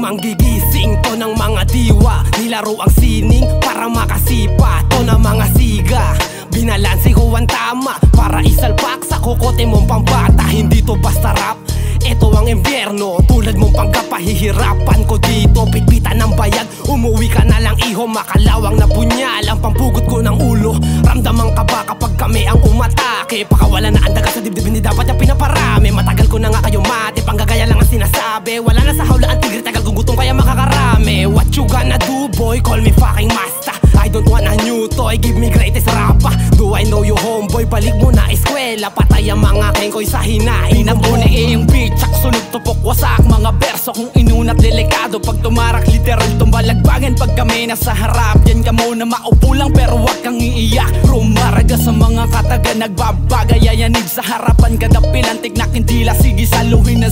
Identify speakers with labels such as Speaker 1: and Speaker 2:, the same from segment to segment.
Speaker 1: manggigising to ng mga diwa. Nilaro ang sining para makasipa to ng mga siga. Binalansi ko ang tama para isalpak sa kukote mong pambata. Hindi to basta rap, ito ang impyerno. Tulad mong pangkapahihirapan ko dito. Pitpitan ng bayag, umuwi ka na lang iho. Makalawang na punyal ang pampugot ko ng ulo. Ramdaman ka ba kapag kami ang umatake? Pakawala na ang dagat sa dibdib, hindi dapat yung pinaparami. Matagal ko na nga kayo mati, panggagaya lang ang sinasabi. Wala na sa hawla ang tigre, tagal kong gutom kaya makakarami. What you gonna do boy, call me fucking master. I don't want a new toy, give me greatest rapa. Do I know you homeboy, balik mo na eskwela. Patay ang mga kengkoy sa hinain.
Speaker 2: Pinabuni yung beat, tsak sunod tupok wasak. Mga berso kung inunat delikado. Pag tumarak literal tumbalagbagan. Pag kami nasa harap, yan ka muna maupo lang pero wag kang iiyak. Rumaraga sa mga kataga, nagbabagay yayanig sa harapan. Kadapilan, tignak hindi la, sige saluhin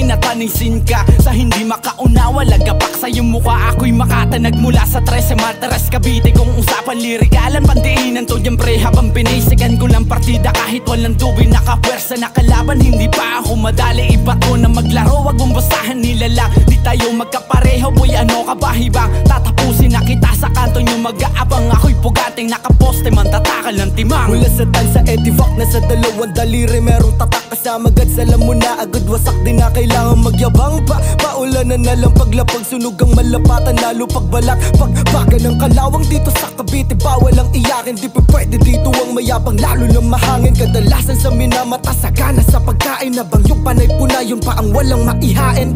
Speaker 2: na tanisin ka. Sa hindi makaunawa, lagapak sa iyong mukha. Ako'y makatanag mula sa 13 Martires, Cavite. Kung usapan lirikalan, pandiinan to dyan pre. Habang pinisigan ko lang partida kahit walang tuwi. Nakapwersa na kalaban, hindi pa ako madali. Iba ko na maglaro, wag mong basahan nila lang. Di tayo magkapareho boy, ano ka ba hibang? Tatapusin na kita sa kanto nyo mag-aabang. Ako'y pugating nakaposte, mantatakal ng timang.
Speaker 3: Mula sa tansa edivac na sa dalawang daliri. Merong tatak kasama agad, salam mo na agad. Wasak din na kailangan magyabang pa. Paulanan na lang paglapag, sunog ang malapatan. Lalo pagbalak, pagbaga ng kalawang dito sa Cavite. Bawal ang iyakin, di pa pwede dito ang mayabang. Lalo na mahangin, kadalasan sa minamata. Sagana sa pagkain, nabang yung panay puna. Yun pa ang walang maihain.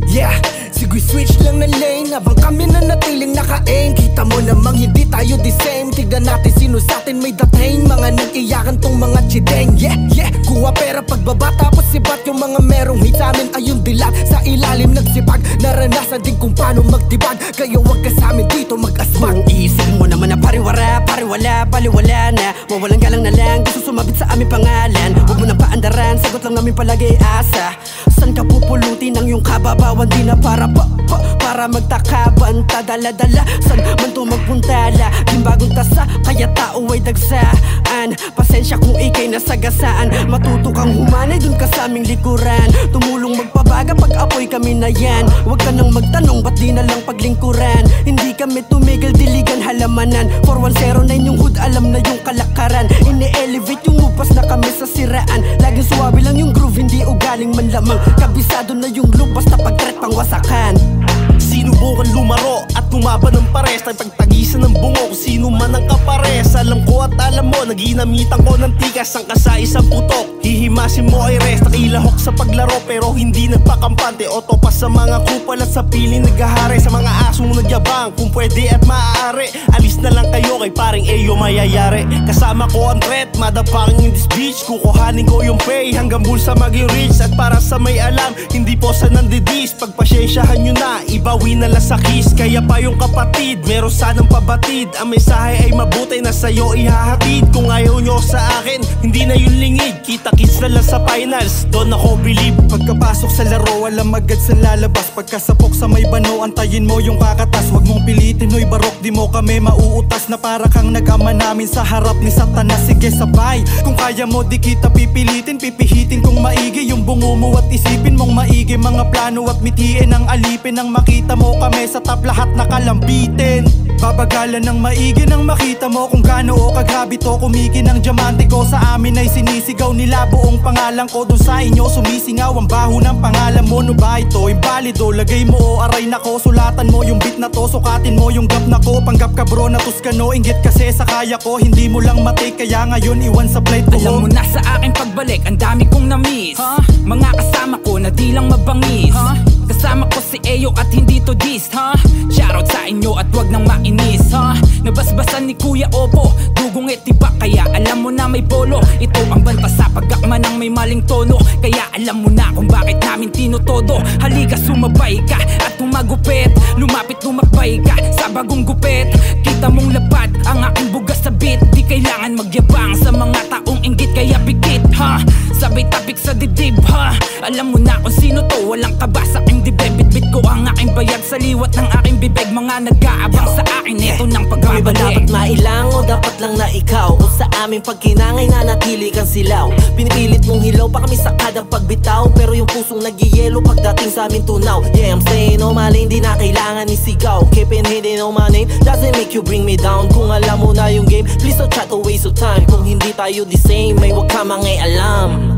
Speaker 3: Yeah, sige switch lang na lane habang kami na natiling naka-aim. Kita mo namang hindi tayo the same. Tignan natin sino sa atin may dating. Mga nag-iyakan tong mga chideng. Yeah, kuha pera pagbaba tapos sibat. Yung mga merong hit sa amin ayun dilat. Sa ilalim nagsipag, naranasan din kung paano magtibag. Kaya wag ka sa amin dito mag-asbag.
Speaker 2: Kung isip mo naman na pariwara, pariwala, paliwala na. Mawalang galang na lang, gusto sumabit sa aming pangalan. Huwag mo nang paandaran, sagot lang namin palagi asa. Saan ka pupulutin ang iyong kababawan? Di na para magtakaban, tadala-dala. San man to magpuntala, din bagong tasa, kaya tao ay dagsaan. Pasensya kung ikay nasagasaan, matuto kang humanay dun ka sa aming likuran. Tumulong magpabaga pag apoy kami na yan. Huwag ka nang magtanong, ba't di na lang paglingkuran? Hindi kami tumigil, diligan halamanan. 4109 yung hood, alam na yung kalakaran. Ine-elevate yung upas na kami sa siraan. Laging suwabe lang yung groove, hindi ugaling man lamang. Kabisado na yung loop, basta pag-threat pang wasakan.
Speaker 1: Sinubukan lumaro at tumaban ng pares. Pagtagisan ng bungo kung sino man ang kapares. Alam ko at alam mo, naginamitan ko ng tikas. Ang kasa isang putok, hihimasin mo ay rest. Nakilahok sa paglaro pero hindi nagpakampante. Otopas sa mga kupal at sa piling naghahari. Sa mga asong nagyabang, kung pwede at maaari. Alis na lang kayo kay paring Eyo mayayari. Kasama ko ang threat, madapang in this beach. Kukuhanin ko yung pay hanggang bulsa maging rich. At para sa may alam, hindi po sa nandidis. Pagpasyensyahan nyo na, ibawi na lang sa kiss. Kaya pa yung kapatid, meron sanang pabatid. Ang mensahe ay mabuti na sa'yo ihahatid. Kung ayaw nyo sa akin, hindi na yung lingid. Kita-kits na lang sa finals, doon ako believe.
Speaker 3: Pagkapasok sa laro, alam agad sa lalabas. Pagkasapok sa may bano, antayin mo yung kakatas. Huwag mong pilitin, hoy barok, di mo kami mauutas. Na para kang nag-ama namin sa harap ni Satanas. Sige sabay, kung kaya mo di kita pipilitin. Pipihitin kung maigi yung bungo mo at isipin mong maigi. Mga plano at mitiin ang alipin. Ang makita mo kami sa top, lahat nakalambitin. Babagalan ng maigi nang makita mo kung gaano o kaghabi to. Kumikin ang diamante ko, sa amin ay sinisigaw nila buong pangalan ko. Doon sa inyo sumisingaw ang baho ng pangalan mo. No ba ito imbalido, lagay mo o aray nako. Sulatan mo yung beat na to, sukatin mo yung gap na ko. Panggap ka bro na Tuskano, inggit kasi sa kaya ko. Hindi mo lang matake, kaya ngayon iwan sa plate ko.
Speaker 2: Alam mo na sa akin pagbalik, ang dami kong na-miss. Mga kasama ko na di lang mabangis. Kasama ko si Eyo at hindi to diss, Shoutout sa inyo at wag nang mainis, Nabasbasan ni Kuya Opo, dugong etiba, kaya alam mo na may bolo. Ito ang banta sa pag-akma ng may maling tono. Kaya alam mo na kung bakit namin tinutodo. Halika sumabay ka at tumagupit. Lumapit lumakbay ka sa bagong gupit. Kita mong lapad ang aking bugas sa beat. Di kailangan magyabang sa mga taong inggit, kaya pikit, Sabay tapik sa dibdib, Alam mo na kung sino to, walang kaba sa aking dibdib. Bitbit ko ang aking bayag sa liwat ng aking bibig. Mga nag-aabang sa akin, eto ng pagbabalik.
Speaker 1: Dapat mailang o dapat lang na ikaw? Totoo sa amin pag kinangay na natili kang silaw. Pinipilit mong hilaw pa kami sa kadang pagbitaw, pero yung pusong nagyayelo pagdating sa amin tunaw. Yeah, I'm saying no mali, hindi na kailangan isigaw. Keeping hidden on my name doesn't make you bring me down. Kung alam mo na yung game, please don't try to waste your time. Kung hindi tayo the same, may wag ka mangialam.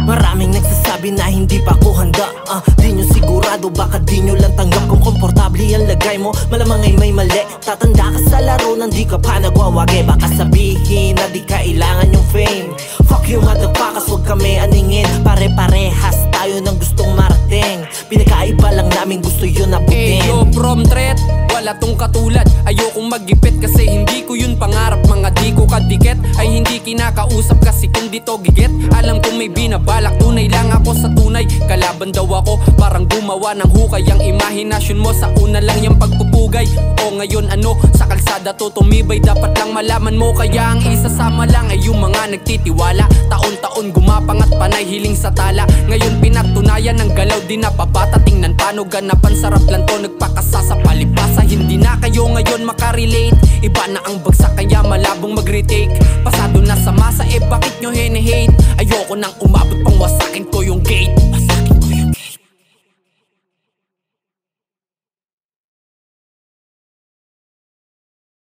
Speaker 1: Maraming nagsasabi na hindi pa ako handa. Di nyo sigurado, baka di nyo lang tanggap. Kung komportable ang lagay mo, malamang ay may mali. Tatanda ka sa laro nang di ka pa nagwawagi. Baka sabihin na di kailangan yung fame. Fuck you motherfuckers, wag kami aningin. Pare-parehas tayo ng gustong marating. Pinakaiba lang namin gusto yun abutin.
Speaker 4: Yo, prom threat, wala tong katulad. Ayokong magipit kasi hindi ko yun pangarap. Mga di ko kadikit ay hindi kinakausap kasi kung dito gigit. Alam kong may binabalak, tunay lang ako sa tunay. Kalaban daw ako, parang gumawa ng hukay. Ang imahinasyon mo sa una lang yung pagpupugay. O ngayon ano, sa kalsada to tumibay. Dapat lang malaman mo, kaya ang isasama lang ay yung mga nagtitiwala. Taon-taon gumapang at panay hiling sa tala. Ngayon pinatunayan ng galaw di napabata. Tingnan paano ganapan, sarap lang to nagpakasa sa palibasa. Hindi na kayo ngayon makarelate. Iba na ang bagsak kaya malabong mag-retake. Pasado na sa masa, bakit nyo hene-hate? Ayoko nang umabot pang wasakin ko yung gate.